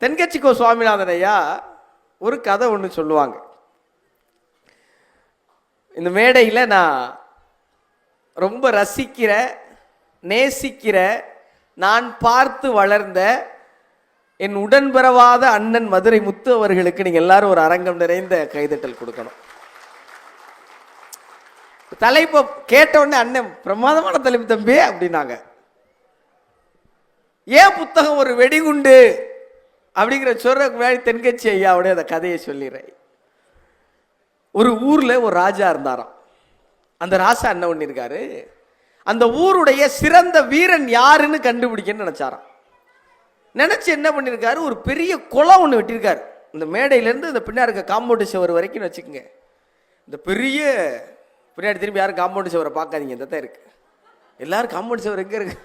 தென்கட்சிக்கோ சுவாமிநாதன் ஐயா ஒரு கதை ஒன்று சொல்லுவாங்க. இந்த மேடையில் நான் ரொம்ப ரசிக்கிற, நேசிக்கிற, நான் பார்த்து வளர்ந்த என் உடன்பிறவாத அண்ணன் மதுரை முத்து அவர்களுக்கு நீங்கள் எல்லாரும் ஒரு அரங்கம் நிறைந்த கைதட்டல் கொடுக்கணும். தலைப்பை கேட்ட உடனே அண்ணன் பிரமாதமான தலைப்பு தம்பி அப்படின்னாங்க. ஏன் புத்தகம் ஒரு வெடிகுண்டு அப்படிங்கிற சொல்றதுக்கு முன்னாடி தென்கட்சி ஐயாவுடைய அந்த கதையை சொல்லிடுறேன். ஒரு ஊர்ல ஒரு ராஜா இருந்தாராம். அந்த ராஜா என்ன பண்ணிருக்காரு, அந்த ஊருடைய சிறந்த வீரன் யாருன்னு கண்டுபிடிக்கன்னு நினைச்சாராம். நினைச்சு என்ன பண்ணிருக்காரு, ஒரு பெரிய குளம் ஒன்று வெட்டியிருக்காரு. இந்த மேடையிலேருந்து இந்த பின்னாடி இருக்க காம்பவுண்டு சுவர் வரைக்கும் வச்சுக்கோங்க. இந்த பெரிய பின்னாடி திரும்பி யாரும் காம்பவுண்டு சுவரை பார்க்காதீங்க, இந்த தான் இருக்கு. எல்லாரும் காம்பவுண்டு சுவர் எங்க இருக்கு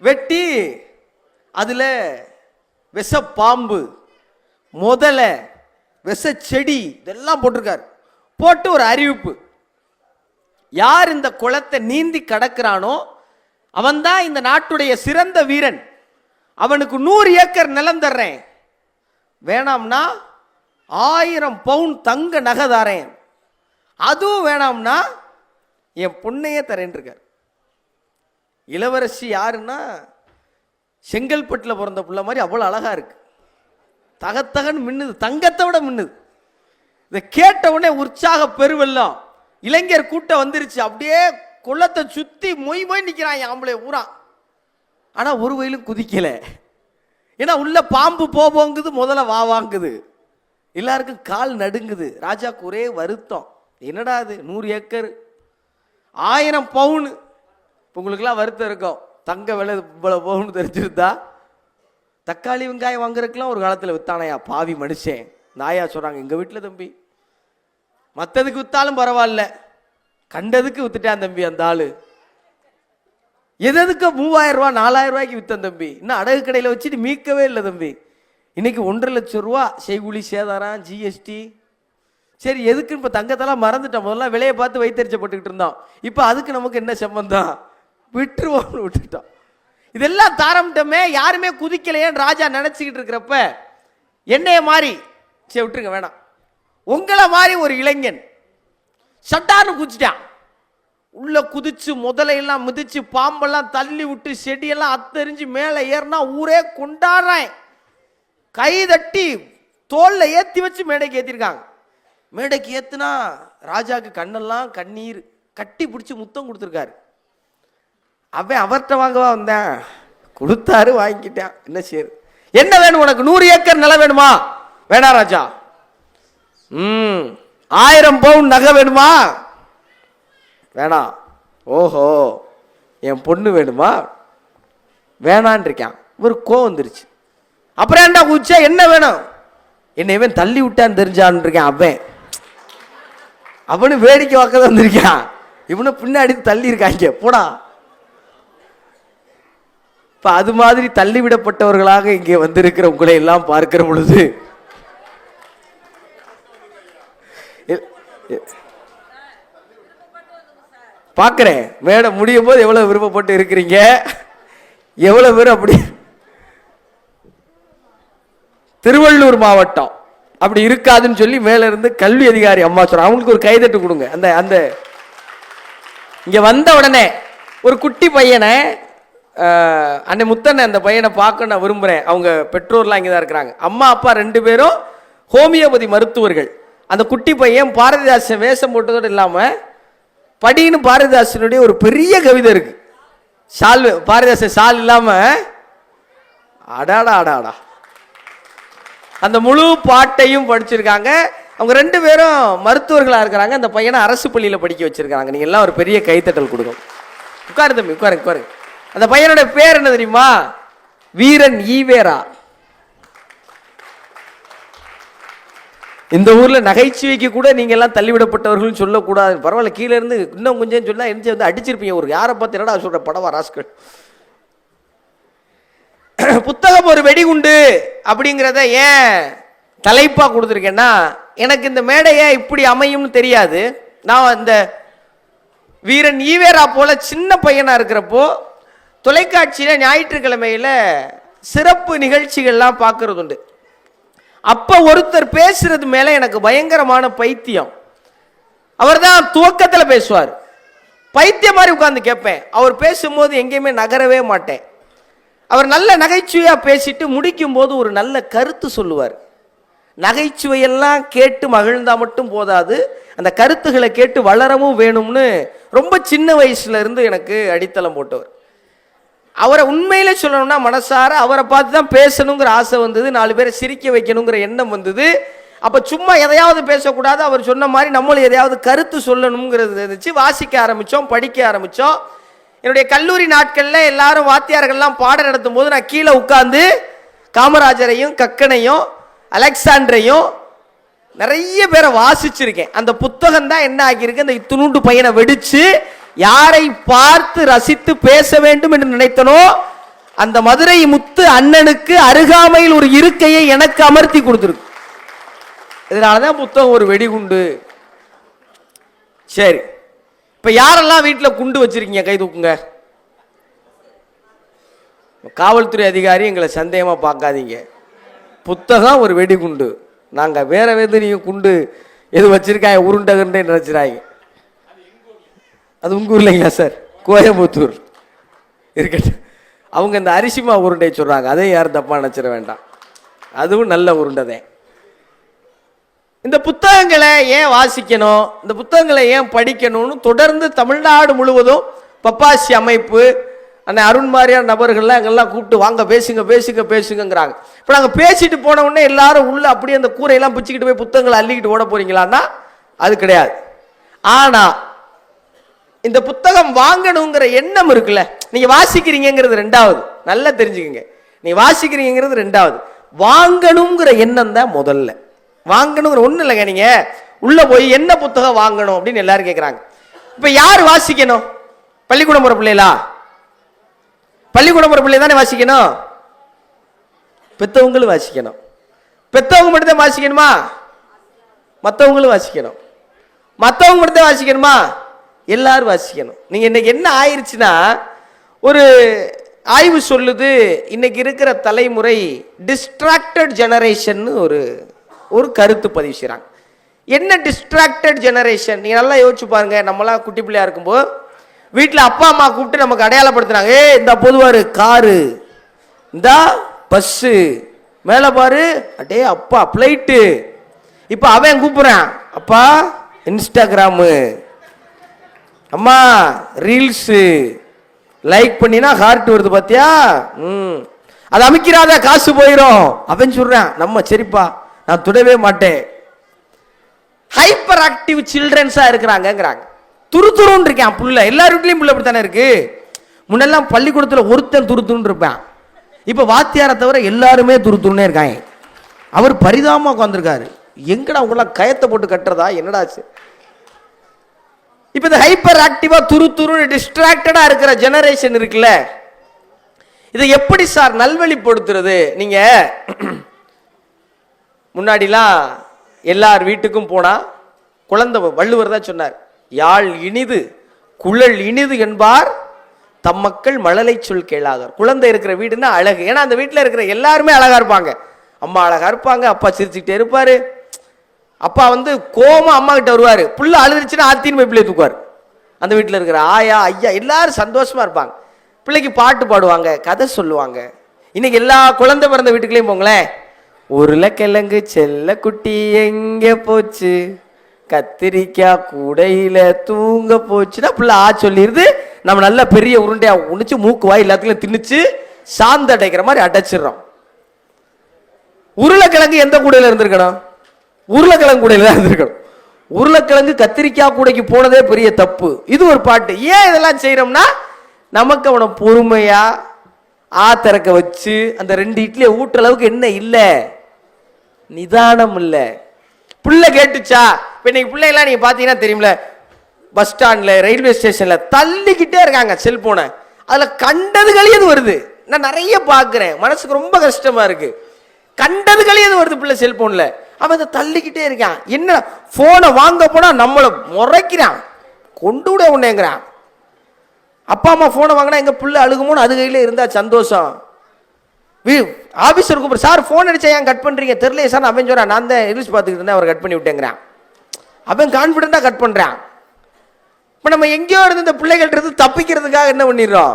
வெட்டி அதுல விஷ பாம்பு, முதல, விஷ செடி இதெல்லாம் போட்டிருக்காரு. போட்டு ஒரு அறிவிப்பு, யார் இந்த குளத்தை நீந்தி கடக்கிறானோ அவன்தான் இந்த நாட்டுடைய சிறந்த வீரன், அவனுக்கு 100 ஏக்கர் நிலம் தர்றேன், வேணாம்னா 1000 பவுன் தங்க நகை தரேன், அதுவும் வேணாம்னா என் பொண்ணையே தரேன் இருக்கார். இளவரசி யாருன்னா செங்கல்பட்டில் பிறந்த பிள்ளை மாதிரி அவ்வளோ அழகா இருக்கு, தகத்தகன்னு மின்னுது, தங்கத்தை விட மின்னுது. இதை கேட்ட உடனே உற்சாக பெருவெல்லாம், இளைஞர் கூட்டம் வந்துருச்சு. அப்படியே குளத்தை சுத்தி மொய் மொய் நிற்கிறான் ஆம்பளை ஊரா. ஆனா ஒரு வயலும் குதிக்கல, ஏன்னா உள்ள பாம்பு போங்குது, முதல்ல வாங்குது, எல்லாருக்கும் கால் நடுங்குது. ராஜாக்கு ஒரே வருத்தம், என்னடா அது 100 ஏக்கர் 1000 பவுன். உங்களுக்குலாம் வருத்தம் இருக்கும், தங்க விலை இவ்வளவு பவுன் தெரிஞ்சிருந்தா. தக்காளி வெங்காயம் வாங்குறதுக்குலாம் ஒரு காலத்தில் வித்தானையா பாவி மனுஷன். நாயா சொல்றாங்க, எங்க வீட்டில் தம்பி மற்றதுக்கு வித்தாலும் பரவாயில்ல, கண்டதுக்கு வித்துட்டான் தம்பி அந்த ஆளு. எதுக்கு 3000 ரூபா 4000 ரூபாய்க்கு வித்தன் தம்பி, இன்னும் அடகு கடையில் வச்சுட்டு மீட்கவே இல்லை தம்பி. இன்னைக்கு 1.5 லட்சம் ரூபா செய்கூலி சேதாரம் ஜிஎஸ்டி. சரி எதுக்குன்னு இப்போ தங்கத்தெல்லாம் மறந்துட்டோம். முதல்ல விலையை பார்த்து வைத்தறிச்சப்பட்டுக்கிட்டு இருந்தோம், இப்போ அதுக்கு நமக்கு என்ன சம்பந்தம், விட்டுருவோம்னு விட்டுட்டோம். இதெல்லாம் தாரம்ட்டமே, யாருமே குதிக்கலையேன்னு ராஜா நினைச்சுக்கிட்டு இருக்கிறப்ப என்னைய மாதிரி சரி விட்டுருங்க வேணாம், உங்களை மாதிரி ஒரு இளைஞன் சட்டான்னு குதிச்சிட்டான். உள்ள குதிச்சு முதலையெல்லாம் மிதிச்சு பாம்பெல்லாம் தள்ளி விட்டு செடியெல்லாம் அத்தறிஞ்சு மேலே ஏறினா ஊரே கொண்டாடுறேன். கை தட்டி தோல்ல ஏற்றி வச்சு மேடைக்கு ஏற்றிருக்காங்க. மேடைக்கு ஏத்துனா ராஜாக்கு கண்ணெல்லாம் கண்ணீர், கட்டி பிடிச்சி முத்தம் கொடுத்துருக்காரு. அவன் அவர்கிட்ட வாங்கவா வந்தேன், கொடுத்தாரு வாங்கிக்கிட்டான். என்ன செய்யுது, என்ன வேணும் உனக்கு, 100 ஏக்கர் நிலம் வேணுமா, வேணா ராஜா. 1000 பவுன் நகை வேணுமா, வேணாம். ஓஹோ என் பொண்ணு வேணுமா, வேணான் இருக்கான். ஒரு கோவம் வந்துருச்சு. அப்புறம் என்ன குச்சா, என்ன வேணும், என்னை இவன் தள்ளி விட்டான்னு தெரிஞ்சான்னு இருக்கேன். அவனு வேடிக்கை வாக்க வந்திருக்கான், இவனு பின்னாடி தள்ளி இருக்காங்க போடா. இப்ப அது மாதிரி தள்ளிவிடப்பட்டவர்களாக இங்கே வந்திருக்கிற உங்களை எல்லாம் பார்க்கிற பொழுது பார்க்கிறேன், மேடம் முடியும் போது எவ்வளவு விருப்பப்பட்டு இருக்கிறீங்க, எவ்வளவு பேர் அப்படி. திருவள்ளூர் மாவட்டம் அப்படி இருக்காதுன்னு சொல்லி மேல இருந்து கல்வி அதிகாரி அம்மா சொல்றாங்க, அவங்களுக்கு ஒரு கைதட்டு கொடுங்க. அந்த அந்த இங்க வந்த உடனே ஒரு குட்டி பையனை, அன்னை முத்தனை, அந்த பையனை பார்க்க நான் விரும்புறேன். அவங்க பெற்றோர்லாம் இங்கே தான் இருக்கிறாங்க. அம்மா அப்பா 2 பேரும் ஹோமியோபதி மருத்துவர்கள். அந்த குட்டி பையன் பாரதிதாசன் வேஷம் போட்டதோடு இல்லாம படின்னு பாரதிதாசனுடைய ஒரு பெரிய கவிதை இருக்கு. ஷால், பாரதிதாசன் ஷால் இல்லாம அடாடா அடாடா அந்த முழு பாட்டையும் படிச்சிருக்காங்க. அவங்க 2 பேரும் மருத்துவர்களா இருக்கிறாங்க. அந்த பையனை அரசு பள்ளியில படிக்க வச்சிருக்காங்க. நீங்க எல்லாம் ஒரு பெரிய கைத்தட்டல் கொடுக்கும். உட்காரு தம்பி, உட்காருங்க உட்காருங்க. அந்த பையனுடைய பேர் என்ன தெரியுமா, வீரன் ஈவேரா. இந்த ஊர்ல நகைச்சுவைக்கு கூட நீங்க எல்லாம் தள்ளிவிடப்பட்டவர்கள் சொல்லக்கூடாது. பரவாயில்ல, கீழே இருந்து இன்னும் கொஞ்சம் சொன்னா எந்த வந்து அடிச்சிருப்பீங்க. ஒரு யாரை பார்த்து என்னடா சொல்ற படவா ராஸ்கல். புத்தகம் ஒரு வெடிகுண்டு அப்படிங்கிறத ஏன் தலைப்பா கொடுத்துருக்கேன்னா, எனக்கு இந்த மேடையை இப்படி அமையும்னு தெரியாது. நான் இந்த வீரன் ஈவேரா போல சின்ன பையனா இருக்கிறப்போ தொலைக்காட்சியில ஞாயிற்றுக்கிழமையில சிறப்பு நிகழ்ச்சிகள்லாம் பார்க்கறது உண்டு. அப்ப ஒருத்தர் பேசுறது மேல எனக்கு பயங்கரமான பைத்தியம். அவர் தான் துவக்கத்துல பேசுவார், பைத்தியம் மாதிரி உட்கார்ந்து கேட்பேன். அவர் பேசும்போது எங்கேயுமே நகரவே மாட்டேன். அவர் நல்ல நகைச்சுவையா பேசிட்டு முடிக்கும் போது ஒரு நல்ல கருத்து சொல்லுவார். நகைச்சுவையெல்லாம் கேட்டு மகிழ்ந்தா மட்டும் போதாது, அந்த கருத்துக்களை கேட்டு வளரவும் வேணும்னு ரொம்ப சின்ன வயசுல இருந்து எனக்கு அடித்தளம் போட்டவர். அவரை உண்மையிலே சொல்லணும்னா மனசார அவரை பார்த்து தான் பேசணுங்கிற ஆசை வந்தது, 4 பேரை சிரிக்க வைக்கணுங்கிற எண்ணம் வந்தது. அப்ப சும்மா எதையாவது பேசக்கூடாது, அவர் சொன்ன மாதிரி நம்மளும் எதையாவது கருத்து சொல்லணுங்கிறது இருந்துச்சு. வாசிக்க ஆரம்பிச்சோம், படிக்க ஆரம்பிச்சோம். என்னுடைய கல்லூரி நாட்கள்ல எல்லாரும் வாத்தியார்கள்லாம் பாடம் நடத்தும் போது நான் கீழே உட்கார்ந்து காமராஜரையும் கக்கனையும் அலெக்சாண்டரையும் நிறைய பேரை வாசிச்சிருக்கேன். அந்த புத்தகம் தான் என்ன ஆகியிருக்கு, அந்த இத்துணூண்டு பையனை வெடிச்சு யாரை பார்த்து ரசித்து பேச வேண்டும் என்று நினைத்தனோ அந்த மதுரை முத்து அண்ணனுக்கு அருகாமையில் ஒரு இருக்கையை எனக்கு அமர்த்தி கொடுத்துருக்கு. இதனாலதான் புத்தகம் ஒரு வெடிகுண்டு. சரி, இப்ப யாரெல்லாம் வீட்டில் குண்டு வச்சிருக்கீங்க கை தூக்குங்க. காவல்துறை அதிகாரி எங்களை சந்தேகமா பார்க்காதீங்க. புத்தகம் ஒரு வெடிகுண்டு. நாங்க வேற நீங்க குண்டு எது வச்சிருக்காங்க உருண்டை நினைச்சிராங்க. அது உங்க ஊர் இல்லைங்களா சார்? கோயம்புத்தூர் இருக்கட்டும். அவங்க இந்த அரிசிமா உருண்டை சொல்றாங்க, அதையும் யாரும் தப்பா நினைச்சிட வேண்டாம், அதுவும் நல்ல உருண்டை தான். இந்த புத்தகங்களை ஏன் வாசிக்கணும், இந்த புத்தகங்களை ஏன் படிக்கணும்னு தொடர்ந்து தமிழ்நாடு முழுவதும் பப்பாசி அமைப்பு அண்ணன் அருண் மாதிரியான நபர்கள்லாம் எங்கெல்லாம் கூப்பிட்டு வாங்க பேசுங்க பேசுங்க பேசுங்கிறாங்க. இப்போ நாங்கள் பேசிட்டு போன உடனே எல்லாரும் உள்ள அப்படியே அந்த கூரையெல்லாம் பிச்சுக்கிட்டு போய் புத்தகங்களை அள்ளிக்கிட்டு ஓட போறீங்களான்னா அது கிடையாது. ஆனா இந்த புத்தகம் வாங்கணுங்கிற எண்ணம் இருக்குல்ல, நீங்க வாசிக்கிறீங்கிறது ரெண்டாவது, நல்லா தெரிஞ்சுக்கங்க. நீங்க வாசிக்கிறீங்கிறது ரெண்டாவது, வாங்கணுங்கிற எண்ணம் தான் முதல்ல. வாங்கணுங்கிற ஒண்ணு இல்லைங்க. நீங்க உள்ள போய் என்ன புத்தகம் வாங்கணும் அப்படின்னு எல்லாரும் கேட்கறாங்க. இப்ப யார் வாசிக்கணும்? பள்ளிக்கூடம் போற பிள்ளைகளா? பள்ளிக்கூடம் போற பிள்ளை தானே வாசிக்கணும். பெத்தவங்களும் வாசிக்கணும். பெத்தவங்க மட்டும் தான் வாசிக்கணுமா? மற்றவங்களும் வாசிக்கணும். மற்றவங்க மட்டும் தான் வாசிக்கணுமா? எல்லாரும் வாசிக்கணும். நீங்க இன்னைக்கு என்ன ஆயிடுச்சுன்னா, ஒரு ஆய்வு சொல்லுது, இன்னைக்கு இருக்கிற தலைமுறை டிஸ்ட்ராக்டட் ஜெனரேஷன் ஒரு கருத்து பதிவு செய்றாங்க. என்ன டிஸ்ட்ராக்டட் ஜெனரேஷன்? நீங்க நல்லா யோசிச்சு பாருங்க. நம்மளாம் குட்டி பிள்ளையா இருக்கும்போது வீட்டில் அப்பா அம்மா கூப்பிட்டு நமக்கு அடையாளப்படுத்துறாங்க. இந்த பொதுவாரு காரு, இந்த பஸ்ஸு, மேலே பாரு அடே அப்பா பிளைட்டு. இப்போ அவன் கூப்பிடுறான், அப்பா இன்ஸ்டாகிராமு, அம்மா ரீல்ஸு, லைக் பண்ணினா ஹார்ட் வருது பாத்தியா, அது அமைக்கிறாத காசு போயிடும். அவன் சொல்றான், நம்ம சரிப்பா நான் தொடவே மாட்டேன். Hyper active சில்ட்ரன்ஸா இருக்கிறாங்கிறாங்க. துருதுருன்னு இருக்கான் புள்ள. எல்லார் வீட்லயும் புள்ள அப்படித்தானே இருக்கு. முன்னெல்லாம் பள்ளிக்கூடத்துல ஒருத்தன் துருத்துன்னு இருப்பான், இப்ப வாத்தியாரை தவிர எல்லாருமே துருத்துருன்னே இருக்காங்க. அவர் பரிதாபமா உட்காந்துருக்காரு, எங்கடா உங்களாம் கயத்தை போட்டு கட்டுறதா என்னடாச்சு. இப்ப இந்த ஹைப்பர் ஆக்டிவா துரு டிஸ்ட்ராக்டடா இருக்கிற ஜெனரேஷன் இருக்குல்ல, இதை எப்படி சார் நல்வழிப்படுத்துறது? நீங்க முன்னாடிலாம் எல்லார் வீட்டுக்கும் போனா குழந்தை, வள்ளுவர் தான் சொன்னார், யாழ் இனிது குழல் இனிது என்பார் தம் மக்கள் மழலை சொல் கேளாதார். குழந்தை இருக்கிற வீடுன்னா அழகு. ஏன்னா அந்த வீட்டில் இருக்கிற எல்லாருமே அழகா இருப்பாங்க. அம்மா அழகா இருப்பாங்க, அப்பா சிரிச்சுக்கிட்டே இருப்பாரு. அப்பா கோமா அம்மா கிட்ட வருவாரு, புள்ள அழுதுச்சுன்னா ஆத்தின்னு போய் பிள்ளைய தூக்குவார். அந்த வீட்டில் இருக்கிற ஆயா ஐயா எல்லாரும் சந்தோஷமா இருப்பாங்க. பிள்ளைக்கு பாட்டு பாடுவாங்க, கதை சொல்லுவாங்க. இன்னைக்கு எல்லா குழந்தை பிறந்த வீட்டுக்குள்ளேயும் போங்களேன், உருளைக்கிழங்கு செல்ல குட்டி எங்க போச்சு, கத்திரிக்காய் கூடையில தூங்க போச்சுன்னா பிள்ளை சொல்லிடுது. நம்ம நல்ல பெரிய உருண்டையா உணிச்சு மூக்கு வாய் எல்லாத்துலயும் திணிச்சு சாந்து அடைக்கிற மாதிரி அடைச்சிடறோம். உருளைக்கிழங்கு எந்த கூடையில இருந்திருக்கணும்? உருளைக்கிழங்கு கூடையில தான் இருந்திருக்கணும். உருளைக்கிழங்கு கத்திரிக்காய் கூடைக்கு போனதே பெரிய தப்பு. இது ஒரு பாட்டு. ஏன் இதெல்லாம் செய்யறோம்னா, நமக்கு அவனை பொறுமையா திறக்க வச்சு அந்த 2 இட்லியை ஊட்டுற அளவுக்கு என்ன இல்ல, நிதானம் இல்ல. புள்ள கேட்டுச்சா? இப்ப இன்னைக்கு பிள்ளைலாம் நீங்க பாத்தீங்கன்னா தெரியும்ல, பஸ் ஸ்டாண்ட்ல ரயில்வே ஸ்டேஷன்ல தள்ளிக்கிட்டே இருக்காங்க செல்போனை. அதுல கண்டதுகளியது வருது. நான் நிறைய பாக்குறேன், மனசுக்கு ரொம்ப கஷ்டமா இருக்கு. கண்டதுகளியது வருது பிள்ளை செல்போன்ல. அவன் அதை தள்ளிக்கிட்டே இருக்கான். என்ன போனை வாங்க போனா நம்மளை முறைக்கிறான், கொண்டு விட உடனேங்கிறான். அப்பா அம்மா போனை வாங்கினா எங்க பிள்ளை அழுகுமோன்னு அது கையில இருந்தா சந்தோஷம். ஆபீசர் கூப்பிடு, சார் ஃபோன் அடிச்சா ஏன் கட் பண்றீங்க? தெரியல சார். அவன் சொல்றான், நான் தான் ரீல்ஸ் பார்த்துக்கிட்டு இருந்தேன், அவர் கட் பண்ணி விட்டேங்கிறான். அவன் கான்ஃபிடென்ட்டா கட் பண்றான். இப்போ நம்ம எங்கேயோ இருந்து இந்த பிள்ளைகள்ட்ட இருந்து தப்பிக்கிறதுக்காக என்ன பண்ணிடுறோம்?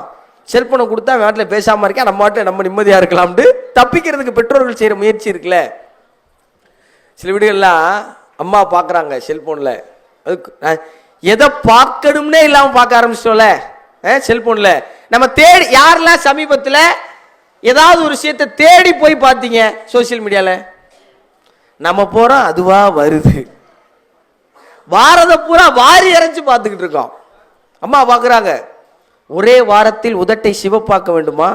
செல்போனை கொடுத்தா வீட்டில் பேசாம இருக்கேன், நம்ம மாட்டு நம்ம நிம்மதியா இருக்கலாம்னு தப்பிக்கிறதுக்கு பெற்றோர்கள் செய்யற முயற்சி இருக்குல்ல. சில வீடுகள்லாம் அம்மா பார்க்குறாங்க செல்போன்ல, அதுக்கு எதை பார்க்கணும்னே இல்லாம பார்க்க ஆரம்பிச்சிட்டோம்ல செல்போன்ல. நம்ம தேடி யாரெல்லாம் சமீபத்தில் ஏதாவது ஒரு விஷயத்தை தேடி போய் பார்த்தீங்க சோசியல் மீடியால? நம்ம போறோம், அதுவா வருது. வாரத பூரா வாரி இறைஞ்சு பார்த்துக்கிட்டு இருக்கோம். அம்மா பார்க்குறாங்க, ஒரே வாரத்தில் உதட்டை சிவப்பாக்க வேண்டுமா?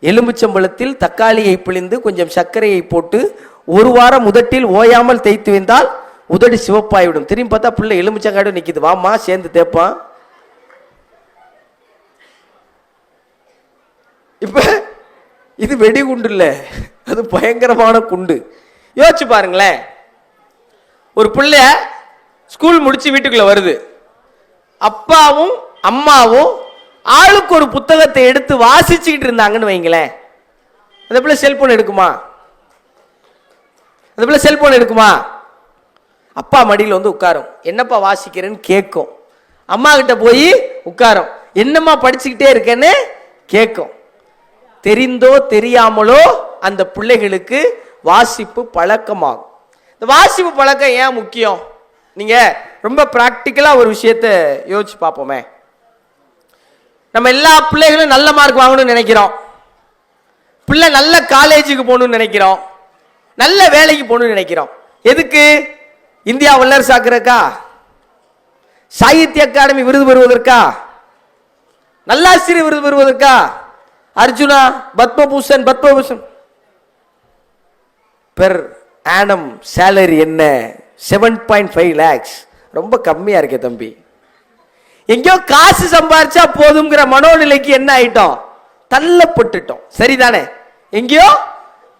எலும்புச்சம்பழத்தில் தக்காளியை பிழிந்து கொஞ்சம் சர்க்கரையை போட்டு ஒரு வாரம் உதட்டில் ஓயாமல் தேய்த்து வந்தால் உதடு சிவப்பாய்விடும். திரும்பி பார்த்தா பிள்ளை எலும்புச்சங்காடு நிற்கிது, வாமா சேர்ந்து தேப்பான். இப்ப இது வெடிகுண்டு இல்ல, அது பயங்கரமான குண்டு. யோசிச்சு பாருங்களேன், ஒரு பிள்ளை ஸ்கூல் முடிச்சு வீட்டுக்குள்ள வருது, அப்பாவும் அம்மாவும் ஆளுக்கு ஒரு புத்தகத்தை எடுத்து வாசிச்சுக்கிட்டு இருந்தாங்கன்னு வைங்களேன். அந்த பிள்ளை செல்போன் எடுக்குமா? அந்த பிள்ளை செல்போன் எடுக்குமா? அப்பா மடியில் வந்து உட்காரும், என்னப்பா வாசிக்கிறேன்னு கேட்கும். அம்மா கிட்ட போய் உட்காரும், என்னம்மா படிச்சுக்கிட்டே இருக்கேன்னு கேட்கும். தெரிந்தோ தெரியாமலோ அந்த பிள்ளைகளுக்கு வாசிப்பு பழக்கமாகும். இந்த வாசிப்பு பழக்கம் ஏன் முக்கியம்? நீங்க ரொம்ப பிராக்டிக்கலா ஒரு விஷயத்தை யோசிச்சு பார்ப்போமே. நம்ம எல்லா பிள்ளைகளும் நல்ல மார்க் வாங்கணும்னு நினைக்கிறோம், பிள்ளை நல்ல காலேஜுக்கு போகணும்னு நினைக்கிறோம், நல்ல வேலைக்கு போகணும்னு நினைக்கிறோம். எதுக்கு? இந்தியா வல்லரசு ஆக்குறக்கா? சாகித்ய அகாடமி விருது பெறுவதற்கா? நல்லாசிரியர் விருது பெறுவதற்கா? Arjuna, Padma Bhushan per annum salary என்ன? 7.5 lakhs. ரொம்ப கம்மியா இருக்கே தம்பி. எங்கேயோ காசு சம்பாரிச்சா போதுங்கிற மனோநிலைக்கு என்ன ஆயிட்டோம்? தள்ளப்பட்டுட்டோம். சரிதானே? எங்கேயோ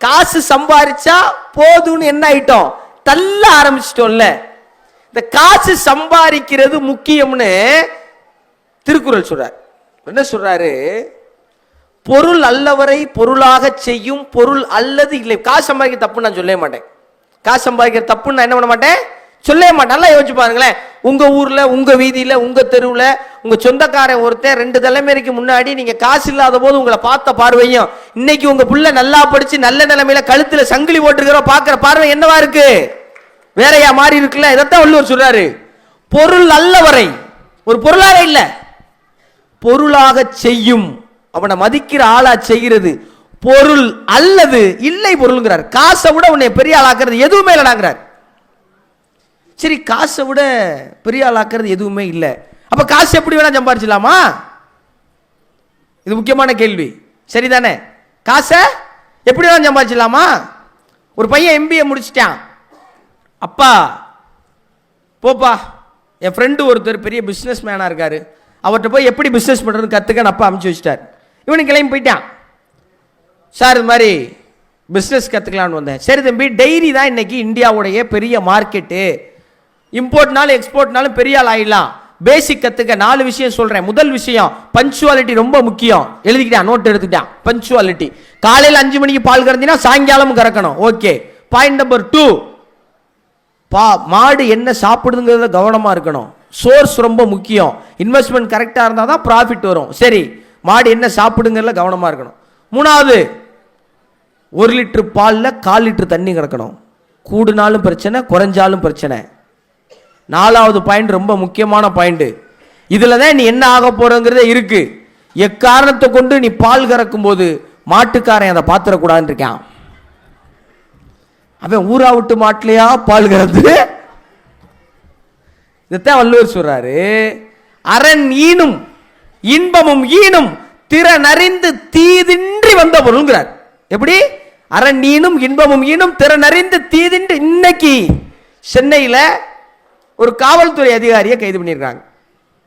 காசு சம்பாரிச்சா போதும்னு என்ன ஆயிட்டோம்? தள்ள ஆரம்பிச்சிட்டோம்ல. இந்த காசு சம்பாதிக்கிறது முக்கியம்னு திருக்குறள் சொல்றார். என்ன சொல்றாரு? பொருள் அல்லவரை பொருளாக செய்யும் பொருள் அல்லது இல்லை. காசு சம்பாதிக்க தப்புன்னு நான் சொல்லவே மாட்டேன். காசு சம்பாதிக்கிற தப்புன்னு நான் என்ன பண்ண மாட்டேன், சொல்லவே மாட்டேன். நல்லா யோசிச்சு பாருங்களேன், உங்க ஊர்ல, உங்க வீதியில, உங்க தெருவுல உங்க சொந்தக்காரன் ஒருத்தர் 2 தலைமுறைக்கு முன்னாடி நீங்க காசு இல்லாத போது உங்களை பார்த்த பார்வையும் இன்னைக்கு உங்க புள்ள நல்லா படிச்சு நல்ல நிலைமையில கழுத்துல சங்கிலி போட்டுருக்கிற பாக்குற பார்வை என்னவா இருக்கு? வேறையா மாறி இருக்குல்ல. இதைத்தான் வள்ளுவர் சொல்றாரு, பொருள் அல்லவரை, ஒரு பொருளாக இல்ல, பொருளாக செய்யும், அவனை மதிக்கிற ஆளா செய்கிறது பொருள் அல்லது இல்லை பொருள்ங்கிறார். காசை விட உன்னை பெரிய ஆளாக்குறது எதுவுமே இல்லைனாங்கிறார். சரி, காசை விட பெரிய ஆளாக்குறது எதுவுமே இல்லை, அப்ப காசு எப்படி வேணா சம்பாரிச்சலாமா? இது முக்கியமான கேள்வி. சரிதானே? காசை எப்படி வேணா சம்பாரிச்சலாமா? ஒரு பையன் MBA முடிச்சிட்டான். அப்பா போப்பா, என் ஃப்ரெண்டு ஒருத்தர் பெரிய பிஸ்னஸ் மேனா இருக்காரு, அவர்கிட்ட போய் எப்படி பிஸ்னஸ் பண்றதுன்னு கத்துக்கன்னு அப்பா அனுப்பிச்சு வச்சிட்டார். இவனுக்கு கிளம்பி போயிட்டான். சார் இது மாதிரி பிஸ்னஸ் கற்றுக்கலான்னு வந்தேன். சரி தம்பி, டைரி தான் இன்னைக்கு இந்தியாவுடைய பெரிய மார்க்கெட்டு, இம்போர்ட்னாலும் எக்ஸ்போர்ட்னாலும் பெரிய ஆள் ஆயிடலாம். பேசிக் கற்றுக்க 4 விஷயம் சொல்கிறேன். முதல் விஷயம், பஞ்சுவாலிட்டி ரொம்ப முக்கியம். எழுதிக்கிட்டான், நோட் எடுத்துக்கிட்டான். பஞ்சுவாலிட்டி, காலையில் 5 மணிக்கு பால் கறந்தினா சாயங்காலமும் கறக்கணும். ஓகே. பாயிண்ட் நம்பர் 2, மாடு என்ன சாப்பிடுதுங்கிறத கவனமாக இருக்கணும். சோர்ஸ் ரொம்ப முக்கியம். இன்வெஸ்ட்மெண்ட் கரெக்டாக இருந்தால் தான் ப்ராஃபிட் வரும். சரி, மாடு என்ன சாப்பிடுங்கிறதுல கவனமாக இருக்கணும். 3வது, 1 லிட்டர் பாலில் 1/4 லிட்டர் தண்ணி கிடக்கணும். கூடுனாலும் பிரச்சனை, குறைஞ்சாலும் பிரச்சனை. 4வது பாயிண்ட் ரொம்ப முக்கியமான பாயிண்ட். இதுல தான் நீ என்ன ஆக போறங்கிறதே இருக்கு. எக்காரணத்தை கொண்டு நீ பால் கறக்கும் போது மாட்டுக்காரன் அதை பாத்திரக்கூடாதுன்னு இருக்கான். அவன் ஊரா விட்டு மாட்டிலையா பால் கறந்து. இதைத்தான் வள்ளுவர் சொல்றாரு, அரண் ஈனும் இன்பமும் ஈனும் திறனறிந்து தீதின்றி வந்த பொருள்ங்கிறார். எப்படி? அரண் ஈனும் இன்பமும் ஈனும் திறனறிந்து தீதின்றி. இன்னைக்கு சென்னையில ஒரு காவல்துறை அதிகாரியை கைது பண்ணியிருக்காங்க.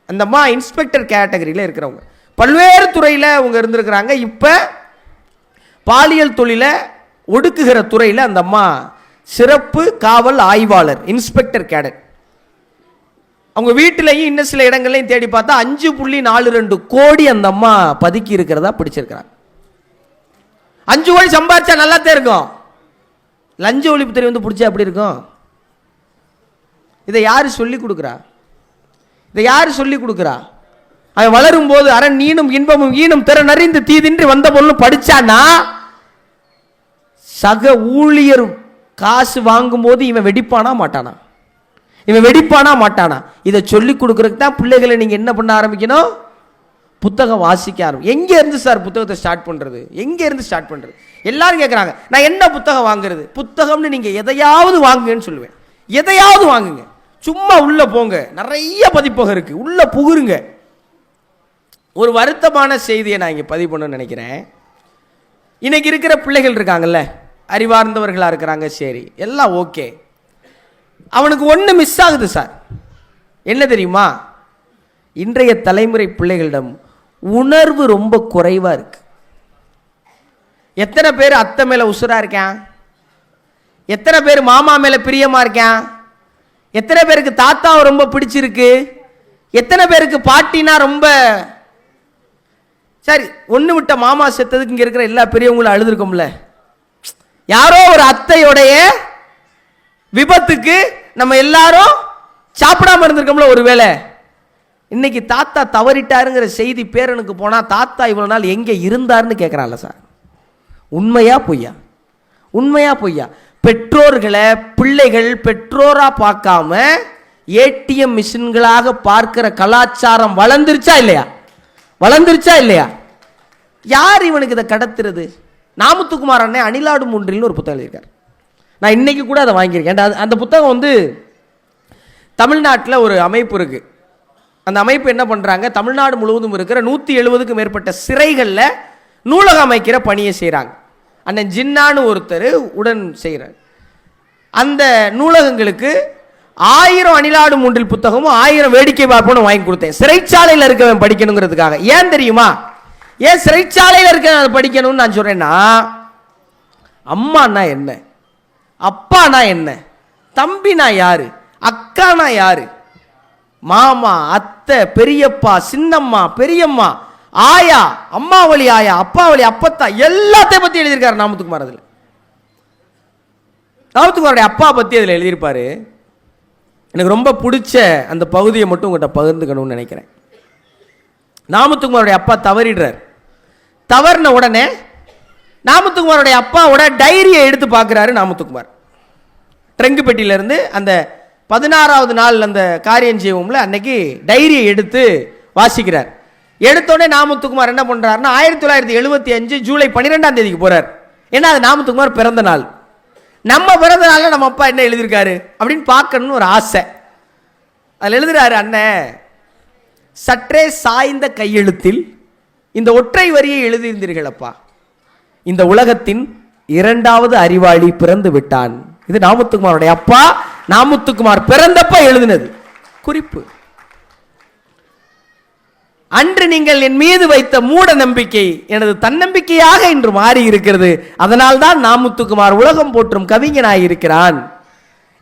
அந்த அம்மா இன்ஸ்பெக்டர் கேட்டகரியில் இருக்கிறவங்க, பல்வேறு துறையில் அவங்க இருந்திருக்கிறாங்க. இப்போ பாலியல் தொழிலை ஒடுக்குகிற துறையில் அந்த அம்மா சிறப்பு காவல் ஆய்வாளர், இன்ஸ்பெக்டர் கேடட். அவங்க வீட்டிலையும் இன்னும் சில இடங்களையும் தேடி பார்த்தா 5.42 கோடி அந்த அம்மா பதுக்கி இருக்கிறதா பிடிச்சிருக்கிறாங்க. 5 கோடி சம்பாதிச்சா நல்லாத்தான் இருக்கும். லஞ்ச ஒழிப்புத்துறை வந்து பிடிச்சா எப்படி இருக்கும்? இதை யாரு சொல்லி கொடுக்குறா? இதை யாரு சொல்லி கொடுக்குறா? அவன் வளரும் போது அரண் நீனும் இன்பமும் ஈனும் திற நறிந்து தீதின்றி வந்த பொருளும் படிச்சானா சக ஊழியர் காசு வாங்கும் போது இவன் வெடிப்பானா மாட்டானா? இவன் வெடிப்பானா மாட்டானா? இதை சொல்லி கொடுக்கறதுக்கு தான் பிள்ளைகளை நீங்க என்ன பண்ண ஆரம்பிக்கணும்? புத்தகம் வாசிக்க ஆரம்பி. எங்க இருந்து சார் புத்தகத்தை ஸ்டார்ட் பண்றது? எங்க இருந்து ஸ்டார்ட் பண்றது? எல்லாரும் கேட்குறாங்க, நான் என்ன புத்தகம் வாங்குறது? புத்தகம்னு நீங்க எதையாவது வாங்குங்கன்னு சொல்லுவேன். எதையாவது வாங்குங்க, சும்மா உள்ள போங்க, நிறைய பதிப்பகம் இருக்கு, உள்ள புகுருங்க. ஒரு வருத்தமான செய்தியை நான் இங்கே பதிவு பண்ணணும்னு நினைக்கிறேன். இன்னைக்கு இருக்கிற பிள்ளைகள் இருக்காங்கல்ல, அறிவார்ந்தவர்களாக இருக்கிறாங்க, சரி எல்லாம் ஓகே. அவனுக்கு ஒன்று மிஸ் ஆகுது சார். என்ன தெரியுமா? இன்றைய தலைமுறை பிள்ளைகளிடம் உணர்வு ரொம்ப குறைவாக இருக்கு. எத்தனை பேர் அத்தை மேலே உசுரா இருக்கான்? எத்தனை பேர் மாமா மேலே பிரியமா இருக்கான்? எத்தனை பேருக்கு தாத்தாவை ரொம்ப பிடிச்சிருக்கு? எத்தனை பேருக்கு பாட்டினா ரொம்ப சரி. ஒன்று விட்ட மாமா செத்ததுக்கு இங்கே இருக்கிற எல்லா பெரியவங்களும் அழுதுருக்கோம்ல. யாரோ ஒரு அத்தையோடைய விபத்துக்கு நம்ம எல்லாரும் சாப்பிடாம இருந்திருக்கோம்ல. ஒருவேளை இன்னைக்கு தாத்தா தவறிட்டாருங்கிற செய்தி பேரனுக்கு போனா தாத்தா இவ்வளவு நாள் எங்க இருந்தாருன்னு கேட்கிறான்ல சார். உண்மையா பொய்யா? உண்மையா பொய்யா? பெற்றோர்களை பிள்ளைகள் பெற்றோரா பார்க்காம ஏடிஎம் மிஷின்களாக பார்க்கிற கலாச்சாரம் வளர்ந்துருச்சா இல்லையா? வளர்ந்துருச்சா இல்லையா? யார் இவனுக்கு இதை கடத்துறது? நாமுத்துக்குமார் அண்ணன் அணிலாடும் ஒன்றில்னு ஒரு புத்தகம் எழுதியிருக்கார். நான் இன்னைக்கு கூட அதை வாங்கியிருக்கேன். அந்த புத்தகம் வந்து தமிழ்நாட்டில் ஒரு அமைப்பு இருக்கு. அந்த அமைப்பு என்ன பண்றாங்க, தமிழ்நாடு முழுவதும் இருக்கிற 170க்கும் மேற்பட்ட சிறைகளில் நூலகம் அமைக்கிற பணியை செய்கிறாங்க. அண்ணன் ஜின்னான்னு ஒருத்தர் உடன் செய்கிறார். அந்த நூலகங்களுக்கு 1000 அணிலாடும் ஒன்றில் புத்தகமும் 1000 வேடிக்கை பார்ப்போன்னு வாங்கி கொடுத்தேன். சிறைச்சாலையில் இருக்கவன் படிக்கணுங்கிறதுக்காக. ஏன் தெரியுமா? ஏன் சிறைச்சாலையில் இருக்க அதை படிக்கணும்னு நான் சொல்றேன்னா, அம்மானா என்ன, அப்பானா என்ன, தம்பினா யாரு, அக்கானா யாரு, மாமா அத்தை பெரியப்பா சின்னம்மா பெரியம்மா ஆயா அம்மாவளி ஆயா அப்பாவளி அப்பத்தா எல்லாத்தையும் பத்தி எழுதியிருக்காரு நாமத்துக்குமார். அதுல நாமத்துக்குமாருடைய அப்பா பத்தி அதுல எழுதியிருப்பாரு. எனக்கு ரொம்ப பிடிச்ச அந்த பகுதியை மட்டும் உங்கள்கிட்ட பகிர்ந்துக்கணும்னு நினைக்கிறேன். நாமத்துக்குமாருடைய அப்பா தவறிடுறார். தவறின உடனே நாமத்துக்குமாருடைய அப்பாவோட டைரியை எடுத்து பார்க்குறாரு நாமத்துக்குமார். ட்ரங்கு பெட்டியிலேருந்து அந்த 16வது நாள் அந்த காரியம் செய்வோம்ல, அன்னைக்கு டைரியை எடுத்து வாசிக்கிறார். எடுத்தோடனே நாமத்துக்குமார் என்ன பண்ணுறாருன்னா 1975 ஜூலை 12ஆம் தேதிக்கு போகிறார். ஏன்னா அது நாமத்துக்குமார் பிறந்த நாள். நம்ம பிறந்த நாளில் நம்ம அப்பா என்ன எழுதியிருக்காரு அப்படின்னு பார்க்கணும்னு ஒரு ஆசை. அதில் எழுதுறாரு, அண்ணன் சற்றே சாய்ந்த கையெழுத்தில் இந்த ஒற்றை வரியை எழுதியிருந்தீர்கள் அப்பா, இந்த உலகத்தின் 2வது அறிவாளி பிறந்து விட்டான். இது நாமத்துக்குமாருடைய அப்பா நாமத்துக்குமார் பிறந்தப்ப எழுதினது குறிப்பு. அன்று நீங்கள் என் மீது வைத்த மூட நம்பிக்கை எனது தன்னம்பிக்கையாக இன்று மாறி இருக்கிறது. அதனால் தான் நாமத்துக்குமார் உலகம் போற்றும் கவிஞனாயிருக்கிறான்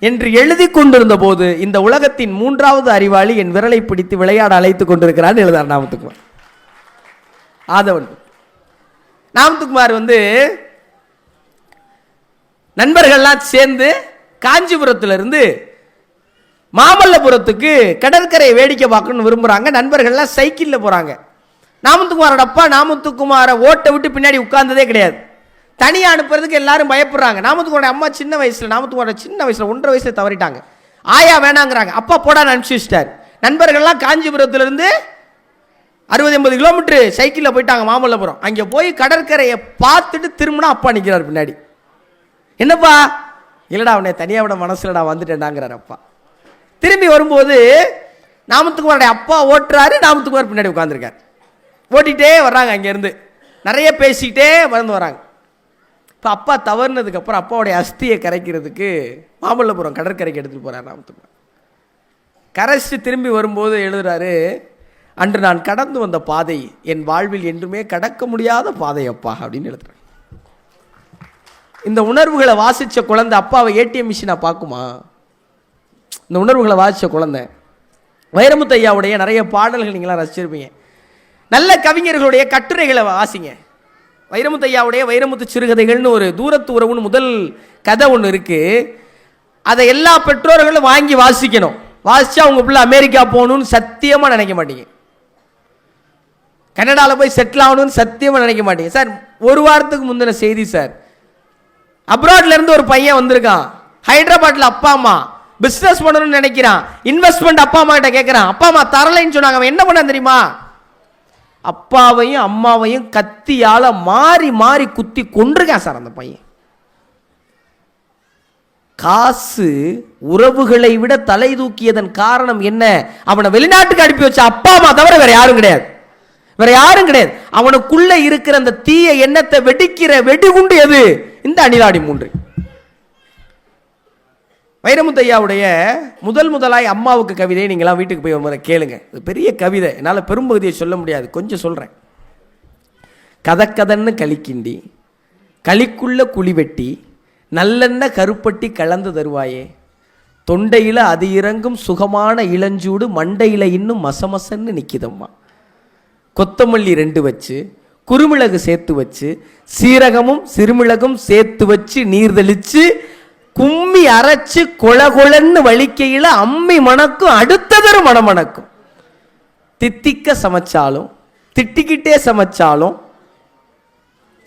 என்று எழுதி கொண்டிருந்த போது இந்த உலகத்தின் 3வது அறிவாளி என் விரலை பிடித்து விளையாட அழைத்துக் கொண்டிருக்கிறான் எழுதார் நாமத்துக்குமார். ஆதவன் நாமத்துக்குமார் வந்து நண்பர்கள்லாம் சேர்ந்து காஞ்சிபுரத்திலிருந்து மாமல்லபுரத்துக்கு கடற்கரை வேடிக்கை பார்க்கணும்னு விரும்புகிறாங்க. நண்பர்கள்லாம் சைக்கிளில் போகிறாங்க. நாமத்துக்குமாரோட அப்பா நாமத்துக்குமாரை ஓட்டை விட்டு பின்னாடி உட்கார்ந்ததே கிடையாது. தனியாக அனுப்புறதுக்கு எல்லாரும் பயப்படுறாங்க. நாமத்துக்குமாரோட அம்மா சின்ன வயசில், நாமத்துக்குமாரோட சின்ன வயசில் 1.5 வயசில் தவறிட்டாங்க. ஆயா வேணாங்கிறாங்க. அப்பா போடான்னு அனுப்பிச்சு வச்சிட்டார். நண்பர்கள்லாம் காஞ்சிபுரத்திலிருந்து 60-80 கிலோமீட்டர் சைக்கிளில் போயிட்டாங்க மாமல்லபுரம். அங்கே போய் கடற்கரையை பார்த்துட்டு திரும்பினா அப்பா நிற்கிறார் பின்னாடி. என்னப்பா? இல்லடா அவனை தனியாக விட மனசுலடா வந்துட்டேன்டாங்கிறார் அப்பா. திரும்பி வரும்போது நாமத்துக்குமாரோட அப்பா ஓட்டுறாரு, நாமத்துக்குமார் பின்னாடி உட்காந்துருக்காரு. ஓட்டிகிட்டே வர்றாங்க. அங்கேருந்து நிறைய பேசிக்கிட்டே வந்து வராங்க. இப்போ அப்பா தவறுனதுக்கு அப்புறம் அப்பாவுடைய அஸ்தியை கரைக்கிறதுக்கு மாமல்லபுரம் கடற்கரைக்கு எடுத்துகிட்டு போகிறார் நாமத்துக்குமார். கரைச்சிட்டு திரும்பி வரும்போது எழுதுறாரு, அன்று நான் கடந்து வந்த பாதை என் வாழ்வில் என்றுமே கடக்க முடியாத பாதை அப்பா அப்படின்னு எழுதுறாரு. இந்த உணர்வுகளை வாசிச்ச குழந்தை அப்பாவை ஏடிஎம் மிஷினா பார்க்குமா? இந்த உணர்வுகளை வாசிச்ச குழந்தை. வைரமுத்து ஐயாவுடைய நிறைய பாடல்கள் நீங்களாம் ரசிச்சிருப்பீங்க. நல்ல கவிஞர்களுடைய கட்டுரைகளை வாசிங்க. வைரமுத்து ஐயாவுடைய வைரமுத்து சிறுகதைகள்னு ஒரு தூரத்து உறவுன்னு முதல் கதை ஒன்று இருக்கு. அதை எல்லா பெற்றோர்களும் வாங்கி வாசிக்கணும். வாசிச்சா உங்க பிள்ளை அமெரிக்கா போகணும்னு சத்தியமா நினைக்க மாட்டீங்க. கனடாவில் போய் செட்டில் ஆகணும்னு சத்தியமா நினைக்க மாட்டீங்க. சார், ஒரு வாரத்துக்கு முந்தின செய்தி சார். அப்ராட்ல இருந்து ஒரு பையன் வந்திருக்கான். ஹைதராபாத்ல அப்பா அம்மா பிசினஸ் பண்ணணும்னு நினைக்கிறான். இன்வெஸ்ட்மெண்ட் அப்பா அம்மா கிட்ட கேட்கிறான். அப்பா அம்மா தரலைன்னு சொன்னாங்க. அவன் என்ன பண்ண தெரியுமா? அப்பாவையும் அம்மாவையும் கத்தியால மாறி மாறி குத்தி கொன்றுக்கான் சார் அந்த பையன். காசு உறவுகளை விட தலை தூக்கியதன் காரணம் என்ன? அவனை வெளிநாட்டுக்கு அனுப்பி வச்ச அப்பா அம்மா தவிர வேற யாரும் கிடையாது. வேற யாரும் கிடையாது. அவனுக்குள்ள இருக்கிற அந்த தீய எண்ணத்தை வெடிக்கிற வெடிகுண்டு எது? இந்த அணிலாடி மூன்று. வைரமுத்தையாவுடைய முதலாய் அம்மாவுக்கு கவிதையை நீங்களாம் வீட்டுக்கு போய் ஒரு முறை கேளுங்க. இது பெரிய கவிதை, என்னால் பெரும்பகுதியை சொல்ல முடியாது, கொஞ்சம் சொல்றேன். கதக்கதன்னு களிக்கிண்டி களிக்குள்ள குழி வெட்டி நல்லெண்ண கருப்பட்டி கலந்து தருவாயே, தொண்டையில அது இறங்கும் சுகமான இளஞ்சூடு மண்டையில இன்னும் மசமசன்னு நிக்கிதம்மா, கொத்தமல்லி 2 வச்சு குறுமிளகு சேர்த்து வச்சு சீரகமும் சிறுமிளகும் சேர்த்து வச்சு நீர் தெளிச்சு கும்மி அரைச்சு கொளகொளன்னு வலிக்கையில அம்மி மணக்கும் அடுத்ததொரு மணமணக்கும். தித்திக்க சமைச்சாலும் திட்டிக்கிட்டே சமைச்சாலும்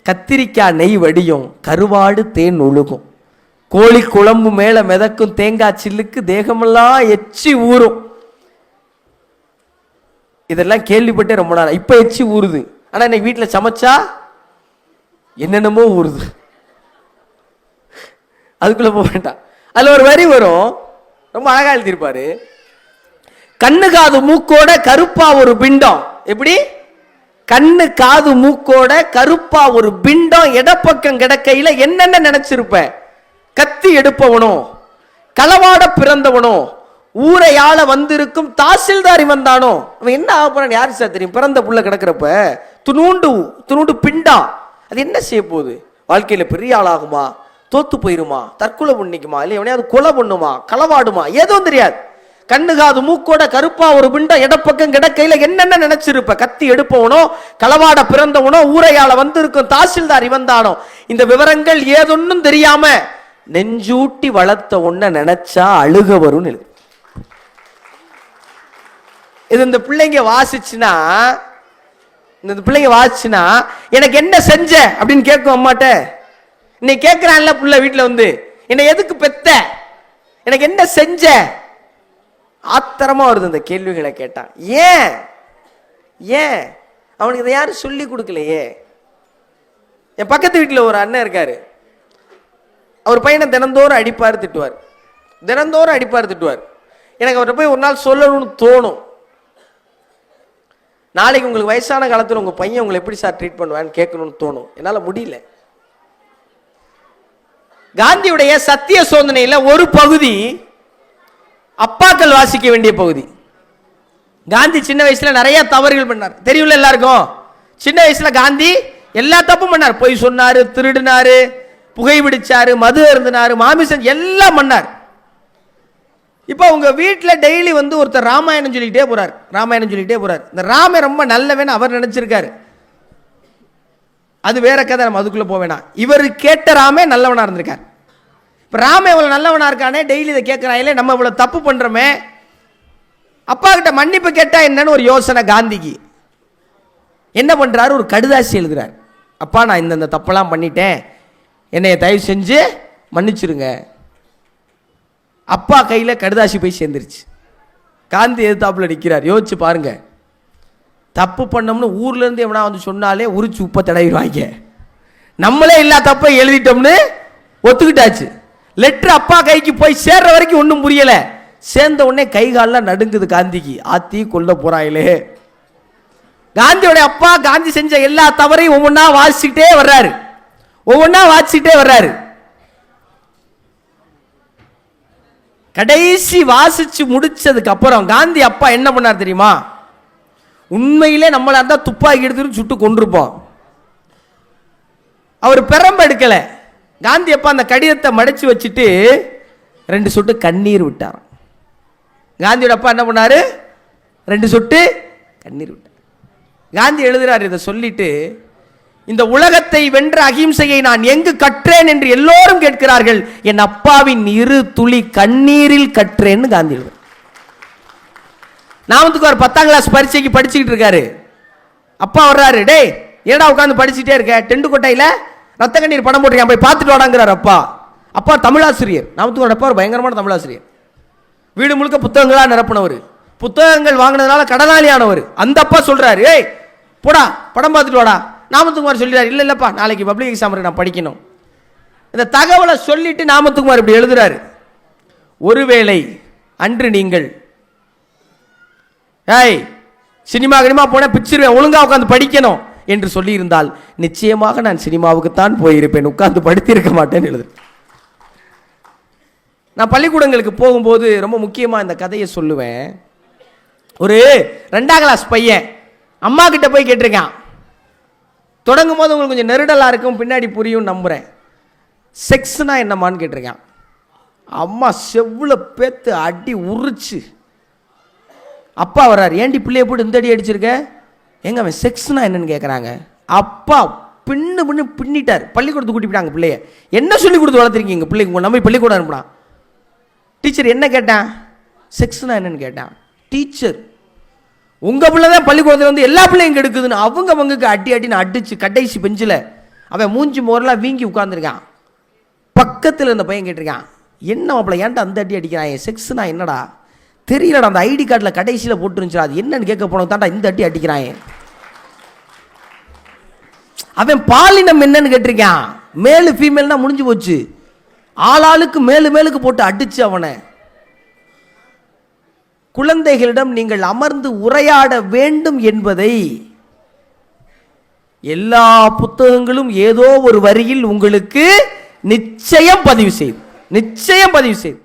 கத்திரிக்காய் நெய் வடியும், கருவாடு தேன் ஒழுகும், கோழி குழம்பு மேல மிதக்கும் தேங்காய் சில்லுக்கு தேகமெல்லாம் எச்சி ஊறும். இதெல்லாம் கேள்விப்பட்டே ரொம்ப நாள். இப்ப எச்சி ஊறுது, ஆனா இன்னைக்கு வீட்டுல சமைச்சா என்னென்னமோ ஊறுது. அதுக்குள்ள போக வேண்டாம். அதுல ஒரு வரி வரும், ரொம்ப அழகா எழுதியிருப்பாரு. கண்ணு காது மூக்கோட கருப்பா ஒரு பிண்டம். எப்படி? கண்ணு காது மூக்கோட கருப்பா ஒரு பிண்டம் இடப்பக்கம் கிடக்கையில என்னென்ன நினைச்சிருப்ப? கத்தி எடுப்பவனோ, களவாட பிறந்தவனோ, ஊரையாள வந்திருக்கும் தாசில்தாரி வந்தானோ. அவன் என்ன ஆக போறான் யாரு சார் தெரியும்? பிறந்த புள்ள கிடக்கிறப்ப துணுண்டு பிண்டா, அது என்ன செய்ய போகுது? வாழ்க்கையில பெரிய ஆளாகுமா, தோத்து போயிருமா, தற்கொலை பண்ணிக்குமா, இல்லை எவனையாவது கொலை பண்ணுமா, களவாடுமா, ஏதும் தெரியாது. கண்ணு காது மூக்கோட கருப்பா ஒரு பிண்டம் இடப்பக்கம் கிடக்கையில என்னென்ன நினைச்சிருப்ப? கத்தி எடுப்பவனோ, களவாட பிறந்தவனோ, ஊரையாள வந்திருக்கும் தாசில்தாரி வந்தானோ. இந்த விவரங்கள் ஏதொன்னும் தெரியாம நெஞ்சூட்டி வளர்த்த ஒன்ன நினைச்சா அழுக வரும். இது இந்த பிள்ளைங்க வாசிச்சுனா எனக்கு என்ன செஞ்ச அப்படின்னு கேட்கும் அம்மாட்ட. இன்னைக்கு கேட்கிறான்ல புள்ள வீட்டுல வந்து, என்னை எதுக்கு பெத்த, எனக்கு என்ன செஞ்ச? ஆத்திரமா வருது இந்த கேள்விகளை கேட்டான். ஏன் அவனுக்கு இதை யாரும் சொல்லி கொடுக்கலையே. என் பக்கத்து வீட்டில் ஒரு அண்ணன் இருக்காரு. அவர் பையனை தினந்தோறும் அடிப்பார் திட்டுவார். எனக்கு அவர்கிட்ட போய் ஒரு நாள் சொல்லணும்னு தோணும். நாளைக்கு உங்களுக்கு வயசான காலத்தில் உங்க பையன் உங்களை எப்படி சார் ட்ரீட் பண்ணுவான்னு கேட்கணும்னு தோணும். என்னால் முடியல. காந்தியுடைய சத்திய சோதனையில் ஒரு பகுதி அப்பாக்கள் வாசிக்க வேண்டிய பகுதி. காந்தி சின்ன வயசுல நிறைய தவறுகள் பண்ணார், தெரியும்ல எல்லாருக்கும். சின்ன வயசுல காந்தி எல்லா தப்பும் பண்ணார். பொய் சொன்னாரு, திருடினாரு, புகைப்பிடிச்சாரு, மது அருந்தினாரு, மாமிசம் எல்லாம் பண்ணார். இப்போ உங்க வீட்டில் டெய்லி வந்து ஒருத்தர் ராமாயணம் சொல்லிக்கிட்டே போறார். இந்த ராம ரொம்ப நல்லவன் அவர் நினைச்சிருக்காரு. அது வேற கதை, நம்ம அதுக்குள்ள போக வேணாம். இவர் கேட்ட ராமே நல்லவனா இருந்திருக்கார். இப்போ ராம இவ்வளவு நல்லவனா இருக்கானே, டெய்லி இதை கேட்கிறாங்களே, நம்ம இவ்வளவு தப்பு பண்றோமே, அப்பா கிட்ட மன்னிப்பு கேட்டா என்னன்னு ஒரு யோசனை காந்திக்கு. என்ன பண்றாரு? ஒரு கடிதாசி எழுதுறார். அப்பா, நான் இந்த தப்பெல்லாம் பண்ணிட்டேன், என்னைய தயவு செஞ்சு மன்னிச்சிருங்க. அப்பா கையில கடிதாசி போய் சேர்ந்துருச்சு. காந்தி எதிர்த்தாப்புல நிற்கிறார். யோசிச்சு பாருங்க, தப்பு பண்ணோம்னு ஊர்ல இருந்து எவனா வந்து சொன்னாலே உரிச்சு உப்ப தடவிடுவாங்க. நம்மளே எல்லா தப்பை எழுதிட்டோம்னு ஒத்துக்கிட்டாச்சு. லெட்டர் அப்பா கைக்கு போய் சேர்ற வரைக்கும் ஒன்றும் புரியல. சேர்ந்த உடனே கை காலெல்லாம் நடுங்குது காந்திக்கு. ஆத்தி கொல்ல போறாங்களே. காந்தியோட அப்பா காந்தி செஞ்ச எல்லா தவறையும் ஒவ்வொன்றா வாசிச்சுட்டே வர்றாரு. கடைசி வாசிச்சு முடிச்சதுக்கு அப்புறம் காந்தி அப்பா என்ன பண்ணார் தெரியுமா? உண்மையிலே நம்மள அந்த துப்பாக்கி எடுத்து சுட்டு கொண்டிருப்போம். அவர் பெரம்ப எடுக்கல. காந்தி அப்பா அந்த கடிதத்தை மடிச்சு வச்சுட்டு 2 சொட்டு கண்ணீர் விட்டார். காந்தியோட அப்பா என்ன பண்ணாரு? 2 சொட்டு கண்ணீர் விட்டார். காந்தி எழுதுறாரு, இதை சொல்லிட்டு, இந்த உலகத்தை வென்ற அகிம்சையை நான் எங்கு கற்றேன் என்று எல்லோரும் கேட்கிறார்கள். என் அப்பாவின் இரு துளி கண்ணீரில் கற்றேன்னு காந்தி எழுதுறார். நாமத்துக்கு ஒரு 10ஆம் கிளாஸ் பரீட்சைக்கு படிச்சுக்கிட்டு இருக்காரு. அப்பா வர்றாரு, டேய் ஏடா உட்காந்து படிச்சுட்டே இருக்க, டெண்டு கொட்டையில் ரத்த கண்ணீர் படம் போட்டிருக்கேன், போய் பார்த்துட்டு வாடாங்கிறார் அப்பா. அப்பா தமிழாசிரியர், நாமத்துக்கு அப்பா ஒரு பயங்கரமான தமிழாசிரியர், வீடு முழுக்க புத்தகங்களாக நிரப்பினவர், புத்தகங்கள் வாங்கினதுனால கடனாளியானவர். அந்த அப்பா சொல்றாரு, ஏய் போடா படம் பார்த்துட்டு வாடா. நாமத்துக்குமார் சொல்லிடுறாரு, இல்லை இல்லைப்பா நாளைக்கு பப்ளிக் எக்ஸாம் இருக்கு நான் படிக்கணும். இந்த தகவலை சொல்லிட்டு நாமத்துக்குமார் இப்படி எழுதுறாரு, ஒருவேளை அன்று நீங்கள் ஏய் சினிமா கினிமா போன பிச்சிருவேன் ஒழுங்கா உட்காந்து படிக்கணும் என்று சொல்லியிருந்தால் நிச்சயமாக நான் சினிமாவுக்குத்தான் போயிருப்பேன், உட்கார்ந்து படித்திருக்க மாட்டேன்னு எழுது. நான் பள்ளிக்கூடங்களுக்கு போகும்போது ரொம்ப முக்கியமாக இந்த கதையை சொல்லுவேன். ஒரு 2ஆம் கிளாஸ் பையன் அம்மா கிட்ட போய் கேட்டிருக்கான். தொடங்கும் போது உங்களுக்கு கொஞ்சம் நெருடலாக இருக்கும், பின்னாடி புரியும் நம்புகிறேன். செக்ஸ்னா என்னம்மான்னு கேட்டிருக்கான். அம்மா செவ்வுல பேத்து அடி உரிச்சு. அப்பா வர்றாரு, ஏண்டி பிள்ளைய போட்டு இந்த அடி அடிச்சிருக்க, எங்க அவன் செக்ஸ்னா என்னன்னு கேட்குறாங்க. அப்பா பின்னிட்டார். பள்ளிக்கூடத்துக்கு கூட்டி போயிட்டாங்க பிள்ளைய. என்ன சொல்லி கொடுத்து வளர்த்துருக்கீங்க பிள்ளைக்கு, உங்கள் நம்பி பள்ளிக்கூடம் அனுப்பினான். டீச்சர் என்ன கேட்டான், செக்ஸ்னா என்னன்னு கேட்டான். டீச்சர் உங்கள் பிள்ளை தான் பள்ளிக்கூடத்தில் வந்து எல்லா பிள்ளையும் கெடுக்குதுன்னு அவங்களுக்கு அடின்னு அடிச்சு கடைசி பெஞ்சில் அவன் மூஞ்சி மோரெல்லாம் வீங்கி உட்கார்ந்துருக்கான். பக்கத்தில் இருந்த பையன் கேட்டிருக்கான், என்ன மாப்பிள்ள ஏன்டா அந்த அடி அடிக்கிறான், செக்ஸ்னா என்னடா தெரியலடா, அந்த ஐடி கார்டில் கடைசியில் போட்டுருந்துச்சு, அது என்னன்னு கேட்க போனது தாண்டா இந்த அடி அடிக்கிறான். அவன் பாலினம் என்னன்னு கேட்டிருக்கான். மேலு ஃபீமேல்னா முடிஞ்சு போச்சு, ஆளாளுக்கு மேலுக்கு போட்டு அடிச்சு அவனை. குழந்தைகளிடம் நீங்கள் அமர்ந்து உரையாட வேண்டும் என்பதை எல்லா புத்தகங்களும் ஏதோ ஒரு வரியில் உங்களுக்கு நிச்சயம் பதிவு செய்யும்.